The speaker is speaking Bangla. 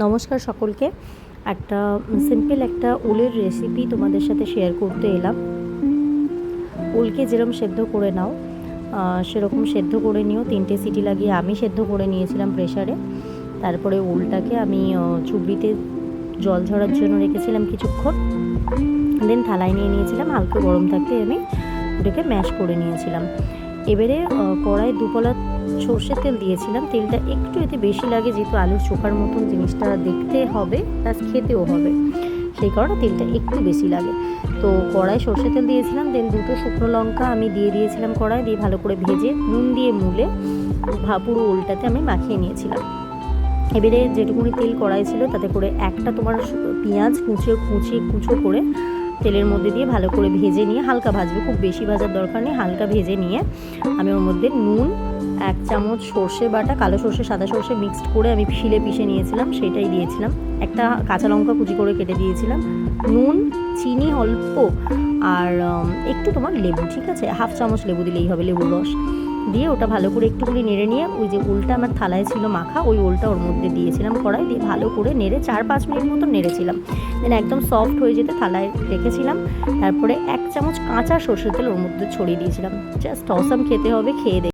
নমস্কার সকলকে। একটা সিম্পল একটা ওলের রেসিপি তোমাদের সাথে শেয়ার করতে এলাম। ওলকে যেরকম সেদ্ধ করে নাও সেরকম সেদ্ধ করে নিও। 3টে সিটি লাগিয়ে আমি সেদ্ধ করে নিয়েছিলাম প্রেসারে। তারপরে ওলটাকে আমি চুবড়িতে জল ঝরার জন্য রেখেছিলাম কিছুক্ষণ। দেন থালায় নিয়ে নিয়েছিলাম, হালকা গরম থাকতে আমি ওটাকে ম্যাশ করে নিয়েছিলাম। এবারে কড়াইয়ে 2 পলা সর্ষের তেল দিয়েছিলাম। তেলটা একটু এতে বেশি লাগে, যেহেতু আলুর চোখার মতন জিনিসটা দেখতে হবে প্লাস খেতেও হবে, সেই কারণে তেলটা একটু বেশি লাগে। তো কড়াই সর্ষের তেল দিয়েছিলাম। দেন 2টো শুকনো লঙ্কা আমি দিয়ে দিয়েছিলাম কড়াই দিয়ে, ভালো করে ভেজে নুন দিয়ে মুলে পুরো ওলটাতে আমি মাখিয়ে নিয়েছিলাম। এবারে যেটুকুনি তেল কড়াই ছিল তাতে করে একটা তোমার পেঁয়াজ কুচো করে তেলের মধ্যে দিয়ে ভালো করে ভেজে নিয়ে, হালকা ভাজবে, খুব বেশি ভাজার দরকার নেই, হালকা ভেজে নিয়ে আমি ওর মধ্যে নুন, 1 চামচ সর্ষে বাটা, কালো সর্ষে সাদা সর্ষে মিক্সড করে আমি শিলে পিষে নিয়েছিলাম, সেটাই দিয়েছিলাম। একটা কাঁচা লঙ্কা কুচি করে কেটে দিয়েছিলাম, নুন, চিনি অল্প, আর একটু তোমার লেবু, ঠিক আছে, 1/2 চামচ লেবু দিলেই হবে, লেবুর রস দিয়ে ওটা ভালো করে একটুখানি নেড়ে নিয়ে ওই যে ওলটা আমার থালায় ছিল মাখা, ওই ওলটা ওর মধ্যে দিয়েছিলাম কড়াই দিয়ে, ভালো করে নেড়ে 4-5 মিনিট মতো নেড়েছিলাম। দেন একদম সফট হয়ে যেতে থালায় রেখেছিলাম। তারপরে 1 চামচ কাঁচা সর্ষের তেল ওর মধ্যে ছড়িয়ে দিয়েছিলাম। জাস্ট অসাম খেতে হবে, খেয়ে